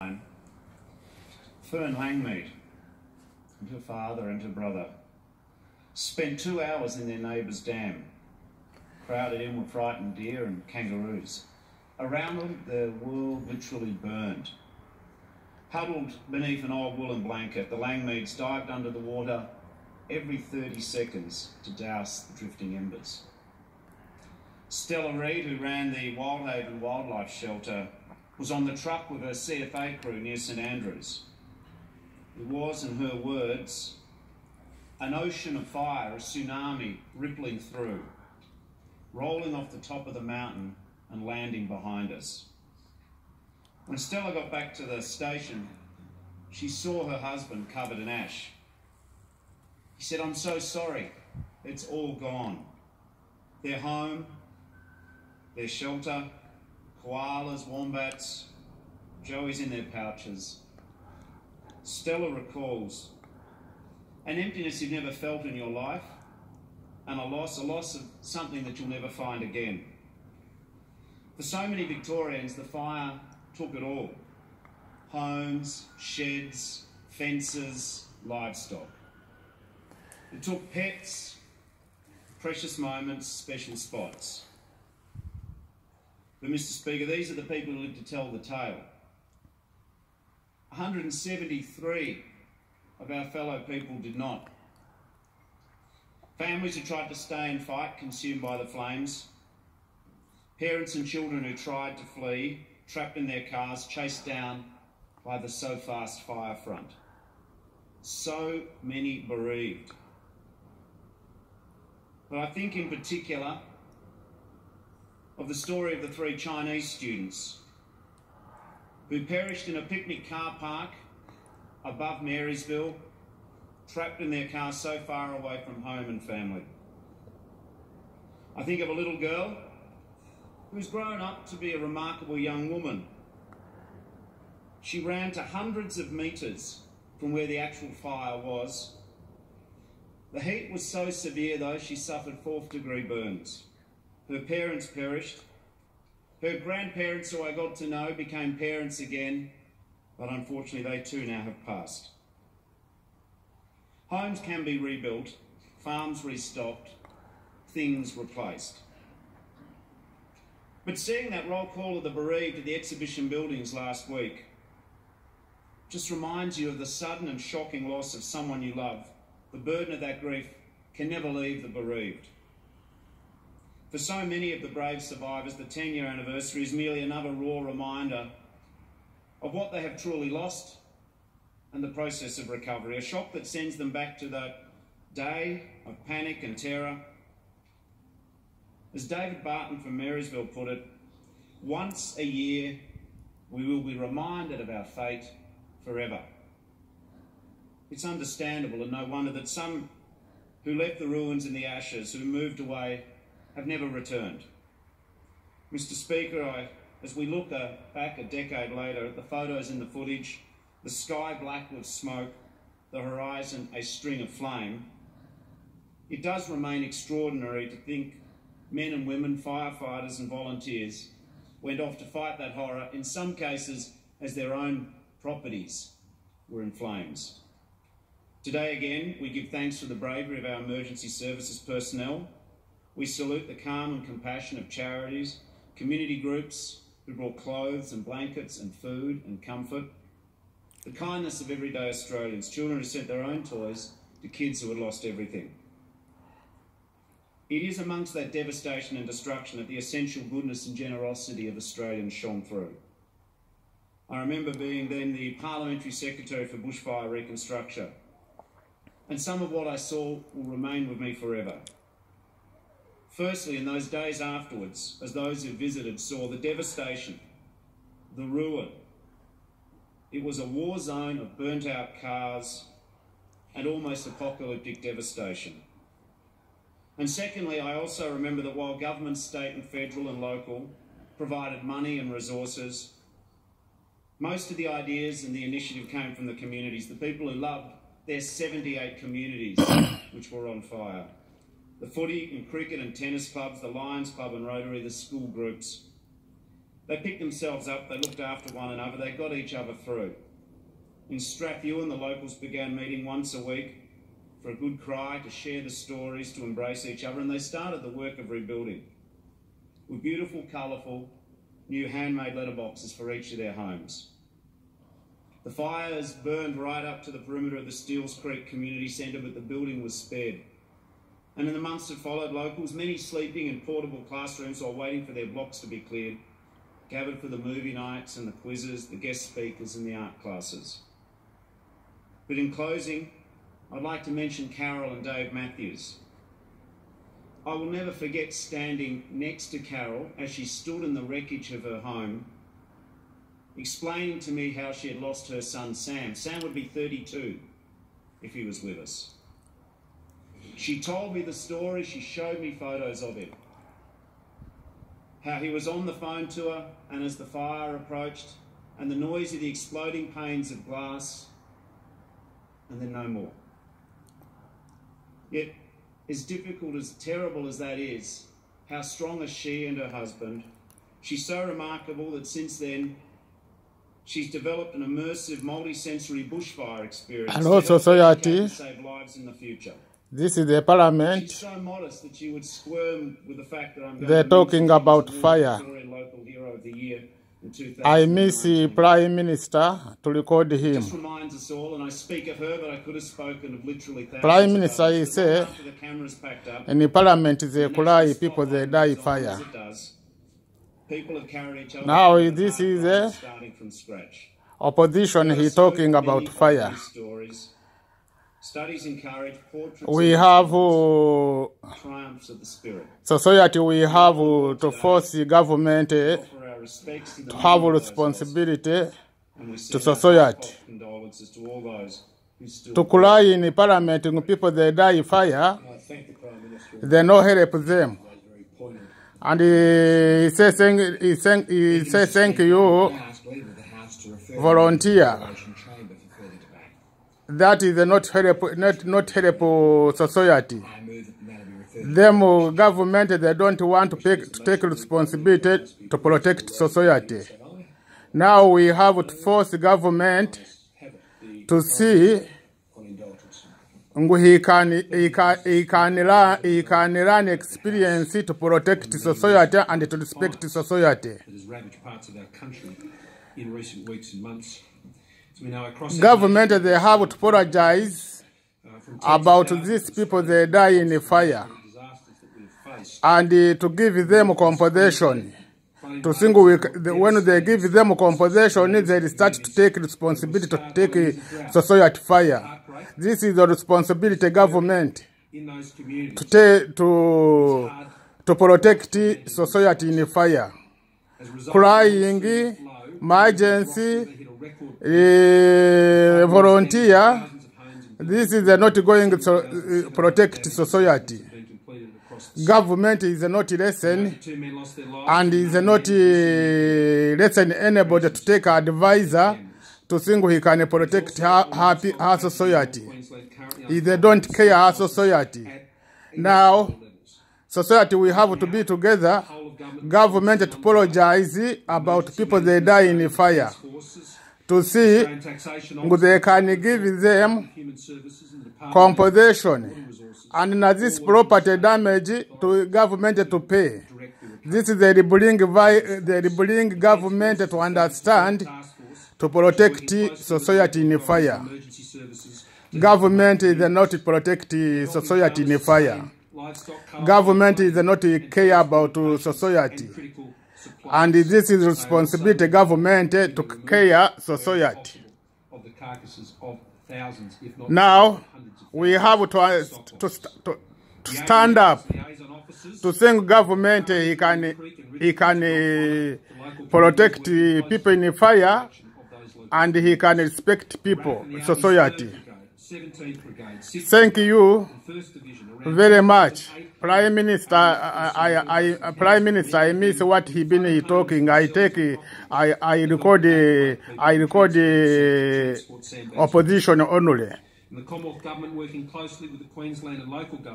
Fern Langmead and her father and her brother spent 2 hours in their neighbour's dam. Crowded in were frightened deer and kangaroos. Around them, the world literally burned. Huddled beneath an old woolen blanket, the Langmeads dived under the water every 30 seconds to douse the drifting embers. Stella Reid, who ran the Wildhaven Wildlife Shelter, was on the truck with her CFA crew near St Andrews. It was, in her words, an ocean of fire, a tsunami rippling through, rolling off the top of the mountain and landing behind us. When Stella got back to the station, she saw her husband covered in ash. He said, "I'm so sorry, it's all gone. Their home, their shelter, koalas, wombats, joeys in their pouches." Stella recalls an emptiness you've never felt in your life, and a loss of something that you'll never find again. For so many Victorians, the fire took it all. Homes, sheds, fences, livestock. It took pets, precious moments, special spots. But Mr. Speaker, these are the people who live to tell the tale. 173 of our fellow people did not. Families who tried to stay and fight, consumed by the flames. Parents and children who tried to flee, trapped in their cars, chased down by the so fast fire front. So many bereaved. But I think in particular of the story of the 3 Chinese students who perished in a picnic car park above Marysville, trapped in their car so far away from home and family. I think of a little girl who's grown up to be a remarkable young woman. She ran to hundreds of metres from where the actual fire was. The heat was so severe, though, she suffered 4th-degree burns. Her parents perished. Her grandparents, who I got to know, became parents again, but unfortunately they too now have passed. Homes can be rebuilt, farms restocked, things replaced. But seeing that roll call of the bereaved at the exhibition buildings last week just reminds you of the sudden and shocking loss of someone you love. The burden of that grief can never leave the bereaved. For so many of the brave survivors, the 10-year anniversary is merely another raw reminder of what they have truly lost and the process of recovery, a shock that sends them back to that day of panic and terror. As David Barton from Marysville put it, once a year we will be reminded of our fate forever. It's understandable and no wonder that some who left the ruins in the ashes, who moved away, have never returned. Mr. Speaker, as we look back a decade later at the photos and the footage, the sky black with smoke, the horizon a string of flame, it does remain extraordinary to think men and women, firefighters and volunteers, went off to fight that horror, in some cases as their own properties were in flames. Today again, we give thanks for the bravery of our emergency services personnel. We salute the calm and compassion of charities, community groups who brought clothes and blankets and food and comfort, the kindness of everyday Australians, children who sent their own toys to kids who had lost everything. It is amongst that devastation and destruction that the essential goodness and generosity of Australians shone through. I remember being then the Parliamentary Secretary for Bushfire Reconstruction, and some of what I saw will remain with me forever. Firstly, in those days afterwards, as those who visited saw the devastation, the ruin, it was a war zone of burnt-out cars and almost apocalyptic devastation. And secondly, I also remember that while government, state and federal and local provided money and resources, most of the ideas and the initiative came from the communities, the people who loved their 78 communities which were on fire. The footy and cricket and tennis clubs, the Lions Club and Rotary, the school groups. They picked themselves up, they looked after one another, they got each other through. In Strathewen, the locals began meeting once a week for a good cry, to share the stories, to embrace each other, and they started the work of rebuilding with beautiful, colourful, new handmade letterboxes for each of their homes. The fires burned right up to the perimeter of the Steeles Creek Community Centre, but the building was spared. And in the months that followed, locals, many sleeping in portable classrooms while waiting for their blocks to be cleared, gathered for the movie nights and the quizzes, the guest speakers and the art classes. But in closing, I'd like to mention Carol and Dave Matthews. I will never forget standing next to Carol as she stood in the wreckage of her home, explaining to me how she had lost her son Sam. Sam would be 32 if he was with us. She told me the story, she showed me photos of him. How he was on the phone to her, and as the fire approached, and the noise of the exploding panes of glass, and then no more. Yet, as difficult, as terrible as that is, how strong are she and her husband? She's so remarkable that since then, she's developed an immersive, multi-sensory bushfire experience. Hello, society. To save lives in the future. This is the parliament. She's so modest that she would squirm with the fact that I'm going They're to talking about fire. Local hero of the year in 2019. I miss the Prime Minister to record him. Just reminds us all, and I speak of her, but I could have spoken of literally thousands. Prime Minister, he say, after the cameras packed up, in the parliament, they cry, people they die fire. People have carried each other. Now this is starting from scratch. Opposition. He talking about fire. Studies encourage portraits. We have triumphs of the spirit. Society. We have to force the government to have responsibility to society. To cry in the parliament, when people they die fire, they no help them. And he says thank you, volunteer. That is not help society. Them government, they don't want to take responsibility to protect society. Now we have to force the government to see he can learn experience to protect society and to respect society. That has ravaged parts of our country in recent weeks and months. Government, they have to apologize about these people they die in the fire and to give them compensation. To think when they give them compensation, they start to take responsibility to take society fire. This is the responsibility government to protect society in the fire. Crying, emergency, volunteer. This is not going to protect society. Government is not listen and is not listen anybody to take advisor to think he can protect her society. If they don't care her society. Now, society we have to be together. Government to apologize about people they die in the fire. To see they can give them compensation. And now this property damage to government to pay. This is the bring government to understand to protect society in the fire. Government is not to protect society in the fire. Government is not to care about society. And this is responsibility government to care society. Now, we have to stand up to think government he can protect people in the fire and he can respect people, society. Thank you very much. Prime Minister, I miss what he been talking. I record the opposition only. And the Commonwealth Government working closely with the Queensland and local government.